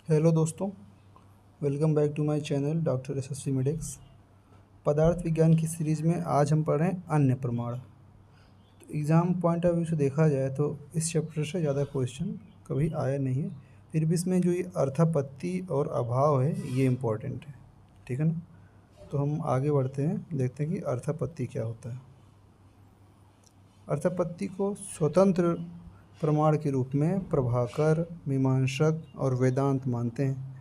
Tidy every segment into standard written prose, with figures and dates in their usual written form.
Hello दोस्तों, welcome back to my channel doctor SSC medics. पदार्थ विज्ञान की सीरीज़ में आज हम पढ़ रहे हैं अन्य प्रमाण। तो एग्ज़ाम पॉइंट ऑफ व्यू से देखा जाए तो इस चैप्टर से ज़्यादा क्वेश्चन कभी आया नहीं है। फिर भी इसमें जो ये अर्थापत्ति और अभाव है ये इम्पोर्टेंट है, ठीक है ना। तो हम आगे बढ़ते हैं, देखते हैं कि अर्थापत्ति क्या होता है। अर्थापत्ति को स्वतंत्र प्रमाण के रूप में प्रभाकर, मीमांसक और वेदांत मानते हैं।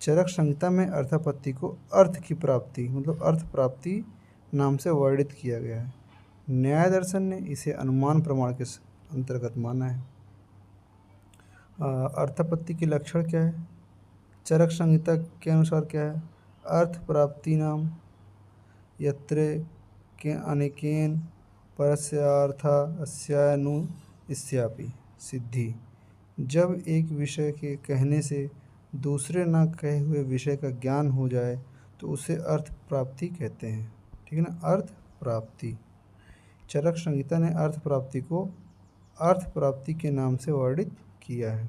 चरक संहिता में अर्थापत्ति को अर्थ की प्राप्ति मतलब अर्थ प्राप्ति नाम से वर्णित किया गया है। न्याय दर्शन ने इसे अनुमान प्रमाण के अंतर्गत माना है। अर्थापत्ति के लक्षण क्या है? चरक संहिता के अनुसार क्या है? अर्थ प्राप्ति नाम यत्रे के अनेकेन परस्यार्था अस्यानु इस्यापि सिद्धि। जब एक विषय के कहने से दूसरे न कहे हुए विषय का ज्ञान हो जाए तो उसे अर्थ प्राप्ति कहते हैं, ठीक है ना। अर्थ प्राप्ति, चरक संहिता ने अर्थ प्राप्ति को अर्थ प्राप्ति के नाम से वर्णित किया है।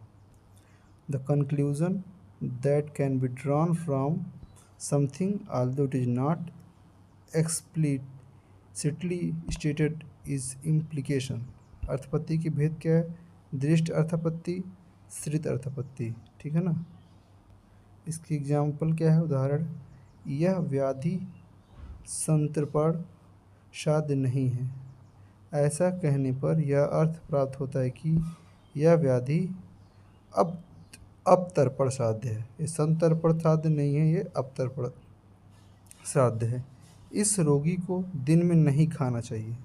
The conclusion that can be drawn from something although it is not explicitly stated is implication. अर्थापत्ति की भेद क्या है? दृष्ट अर्थापत्ति, श्रित अर्थापत्ति, ठीक है ना। इसकी एग्जाम्पल क्या है? उदाहरण, यह व्याधि संतर्पण साध्य नहीं है। ऐसा कहने पर यह अर्थ प्राप्त होता है कि यह व्याधि अब अपतर्पण साध्य है। ये संतर्पण साध्य नहीं है, ये अपतर्पण साध्य है। इस रोगी को दिन में नहीं खाना चाहिए।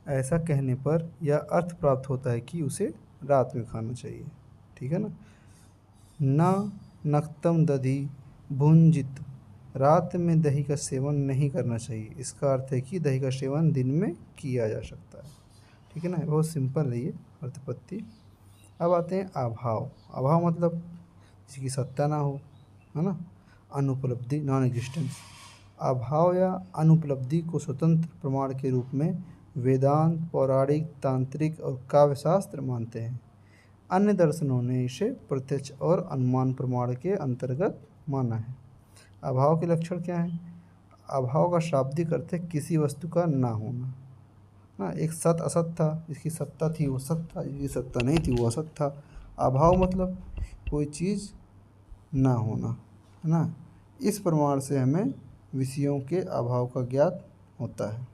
ऐसा कहने पर यह अर्थ प्राप्त होता है कि उसे रात में खाना चाहिए, ठीक है ना। न नक्तम दधि भुंजित, रात में दही का सेवन नहीं करना चाहिए। इसका अर्थ है कि दही का सेवन दिन में किया जा सकता है, ठीक है ना। बहुत सिंपल है ये अर्थापत्ति। अब आते हैं अभाव। अभाव मतलब जिसकी सत्ता ना हो, है ना। अनुपलब्धि, नॉन एग्जिस्टेंस। अभाव या अनुपलब्धि को स्वतंत्र प्रमाण के रूप में वेदांत, पौराणिक, तांत्रिक और काव्यशास्त्र मानते हैं। अन्य दर्शनों ने इसे प्रत्यक्ष और अनुमान प्रमाण के अंतर्गत माना है। अभाव के लक्षण क्या हैं? अभाव का शाब्दिक अर्थ है किसी वस्तु का ना होना, ना। एक सत असत था, जिसकी सत्ता थी वो सत था, जिसकी सत्ता नहीं थी वो असत था। अभाव मतलब कोई चीज़ ना होना, है ना। इस प्रमाण से हमें विषयों के अभाव का ज्ञात होता है।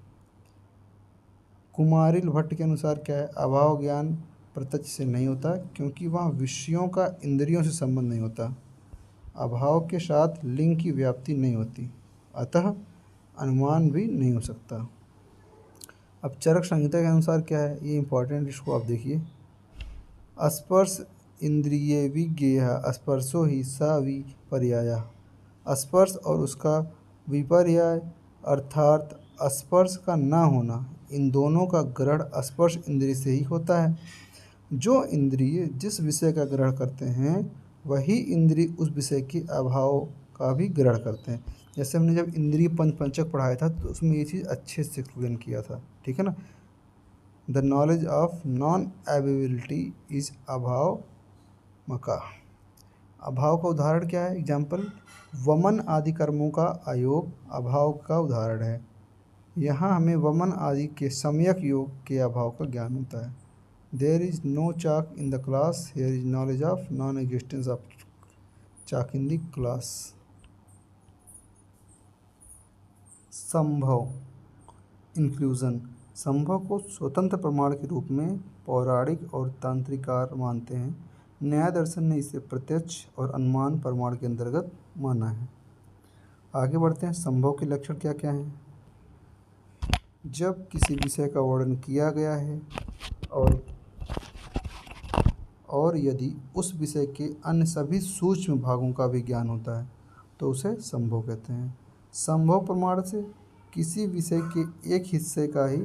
कुमारिल भट्ट के अनुसार क्या है? अभाव ज्ञान प्रत्यक्ष से नहीं होता क्योंकि वहाँ विषयों का इंद्रियों से संबंध नहीं होता। अभाव के साथ लिंग की व्याप्ति नहीं होती, अतः अनुमान भी नहीं हो सकता। अब चरक संहिता के अनुसार क्या है? ये इंपॉर्टेंट, इसको आप देखिए। स्पर्श इंद्रिय विज्ञेय स्पर्शो ही सा विपर्याय। स्पर्श और उसका विपर्याय अर्थात स्पर्श का ना होना, इन दोनों का ग्रहण स्पर्श इंद्रिय से ही होता है। जो इंद्रिय जिस विषय का ग्रहण करते हैं वही इंद्रिय उस विषय के अभाव का भी ग्रहण करते हैं। जैसे हमने जब इंद्रिय पंचक पढ़ाया था तो उसमें ये चीज़ अच्छे से एक्सप्लेन किया था, ठीक है ना। The knowledge of non availability is अभाव मका। अभाव का उदाहरण क्या है? एग्जाम्पल, वमन आदि कर्मों का अयोग अभाव का उदाहरण है। यहाँ हमें वमन आदि के सम्यक योग के अभाव का ज्ञान होता है। There is no chalk in the class, here is knowledge of non existence of chalk in the class. संभव इंक्लूजन। संभव को स्वतंत्र प्रमाण के रूप में पौराणिक और तांत्रिकार मानते हैं। न्याय दर्शन ने इसे प्रत्यक्ष और अनुमान प्रमाण के अंतर्गत माना है। आगे बढ़ते हैं। संभव के लक्षण क्या क्या हैं? जब किसी विषय का वर्णन किया गया है और यदि उस विषय के अन्य सभी सूक्ष्म भागों का भी ज्ञान होता है तो उसे संभव कहते हैं। संभव प्रमाण से किसी विषय के एक हिस्से का ही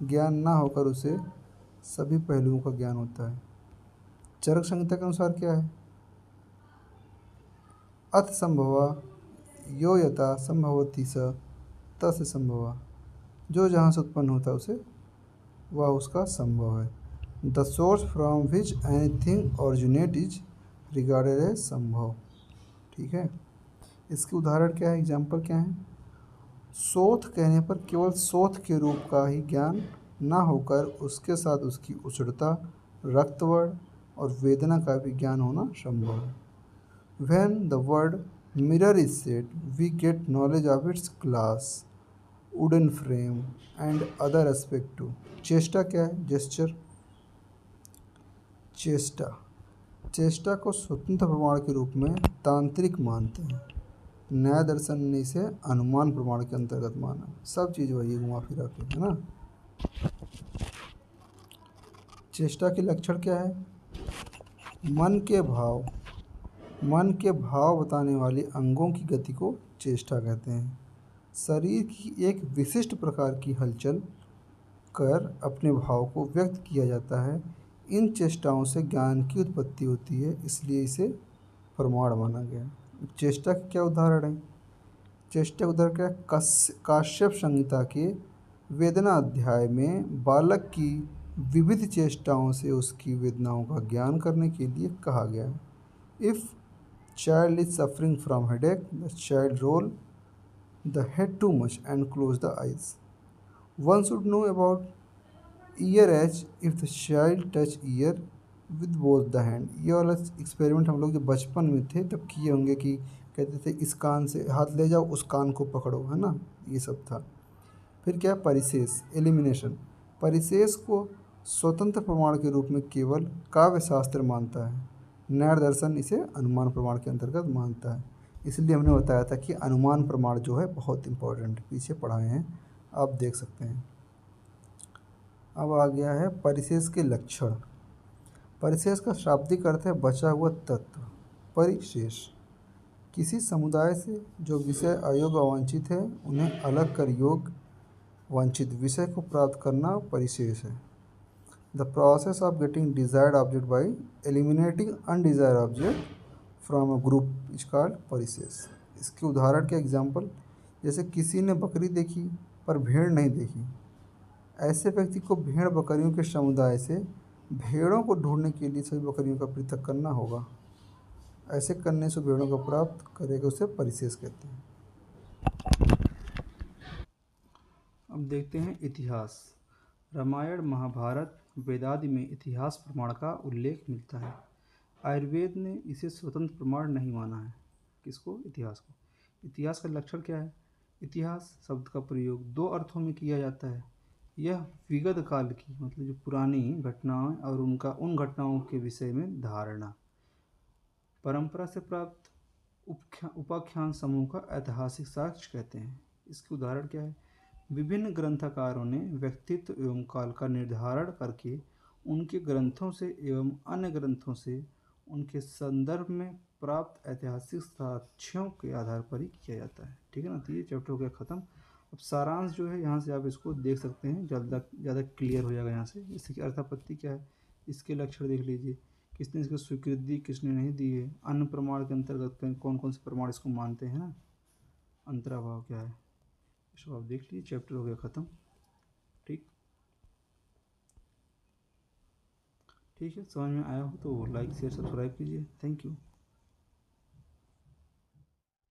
ज्ञान ना होकर उसे सभी पहलुओं का ज्ञान होता है। चरक संहिता के अनुसार क्या है? अथ संभवा यो यथा संभवती स तस्य संभवा। जो जहाँ से उत्पन्न होता है उसे वह उसका संभव है। The source from which anything originate is regarded as संभव। ठीक है, इसके उदाहरण क्या है, एग्जाम्पल क्या है। शोथ कहने पर केवल शोथ के रूप का ही ज्ञान ना होकर उसके साथ उसकी उष्णता, रक्तवर्ण और वेदना का भी ज्ञान होना संभव है। When the word mirror is said, we get knowledge of its glass, wooden frame and other aspect too. चेष्टा क्या है, जेस्चर। चेष्टा चेष्टा को स्वतंत्र प्रमाण के रूप में तांत्रिक मानते हैं। न्याय दर्शन ने इसे अनुमान प्रमाण के अंतर्गत माना। सब चीज़ वही घुमा फिरा के, है ना। चेष्टा के लक्षण क्या है। मन के भाव मन के भाव बताने वाले अंगों की गति को चेष्टा कहते हैं। शरीर की एक विशिष्ट प्रकार की हलचल कर अपने भाव को व्यक्त किया जाता है। इन चेष्टाओं से ज्ञान की उत्पत्ति होती है, इसलिए इसे प्रमाण माना गया। चेष्टा के क्या उदाहरण हैं। चेष्टा उदाहरण क्या है, काश्यप संहिता के वेदना अध्याय में बालक की विविध चेष्टाओं से उसकी वेदनाओं का ज्ञान करने के लिए कहा गया है। If child is suffering from headache, the child roll the head too much and close the eyes. One should know about ear edge if the child touch ear with both the hand. ये वाला experiment हम लोग जब बचपन में थे तब किए होंगे कि कहते थे इस कान से हाथ ले जाओ, उस कान को पकड़ो, है ना, ये सब था। फिर क्या, परिशेष, एलिमिनेशन। परिशेष को स्वतंत्र प्रमाण के रूप में केवल काव्य शास्त्र मानता है। न्याय दर्शन इसे अनुमान प्रमाण के अंतर्गत मानता है। इसलिए हमने बताया था कि अनुमान प्रमाण जो है बहुत इंपॉर्टेंट, पीछे पढ़ाए हैं, आप देख सकते हैं। अब आ गया है परिशेष के लक्षण। परिशेष का शाब्दिक अर्थ है बचा हुआ तत्व। परिशेष किसी समुदाय से जो विषय अयोग्य अवांछित है उन्हें अलग कर योग्य वांछित विषय को प्राप्त करना परिशेष है। The process of getting desired object by eliminating undesired object from a group is called परिशेष। इसके उदाहरण के एग्जाम्पल, जैसे किसी ने बकरी देखी पर भेड़ नहीं देखी। ऐसे व्यक्ति को भेड़ बकरियों के समुदाय से भेड़ों को ढूंढने के लिए सभी बकरियों का पृथक करना होगा। ऐसे करने से भेड़ों को प्राप्त करेगा, उसे परिशेष कहते हैं। अब देखते हैं इतिहास। रामायण, महाभारत, वेदादि में इतिहास प्रमाण का उल्लेख मिलता है। आयुर्वेद ने इसे स्वतंत्र प्रमाण नहीं माना है। किसको, इतिहास को। इतिहास का लक्षण क्या है। इतिहास शब्द का प्रयोग दो अर्थों में किया जाता है। यह विगत काल की, मतलब जो पुरानी घटनाएं और उन घटनाओं के विषय में धारणा, परंपरा से प्राप्त उपाख्यान समूह का ऐतिहासिक साक्ष्य कहते हैं। इसके उदाहरण क्या है। विभिन्न ग्रंथकारों ने व्यक्तित्व एवं काल का निर्धारण करके उनके ग्रंथों से एवं अन्य ग्रंथों से उनके संदर्भ में प्राप्त ऐतिहासिक साक्ष्यों के आधार पर ही किया जाता है। ठीक है ना। तो ये चैप्टर हो गया ख़त्म। अब सारांश जो है यहाँ से आप इसको देख सकते हैं, ज़्यादा क्लियर हो जाएगा यहाँ से। इसकी अर्थापत्ति क्या है, इसके लक्षण देख लीजिए, किसने इसको स्वीकृति दी, किसने नहीं दी है, अन्य प्रमाण के अंतर्गत कौन कौन से प्रमाण इसको मानते हैं ना, अंतराभाव क्या है, इसको आप देख लीजिए। चैप्टर हो गया ख़त्म। ठीक है, समझ में आया हो तो लाइक शेयर सब्सक्राइब कीजिए। Thank you.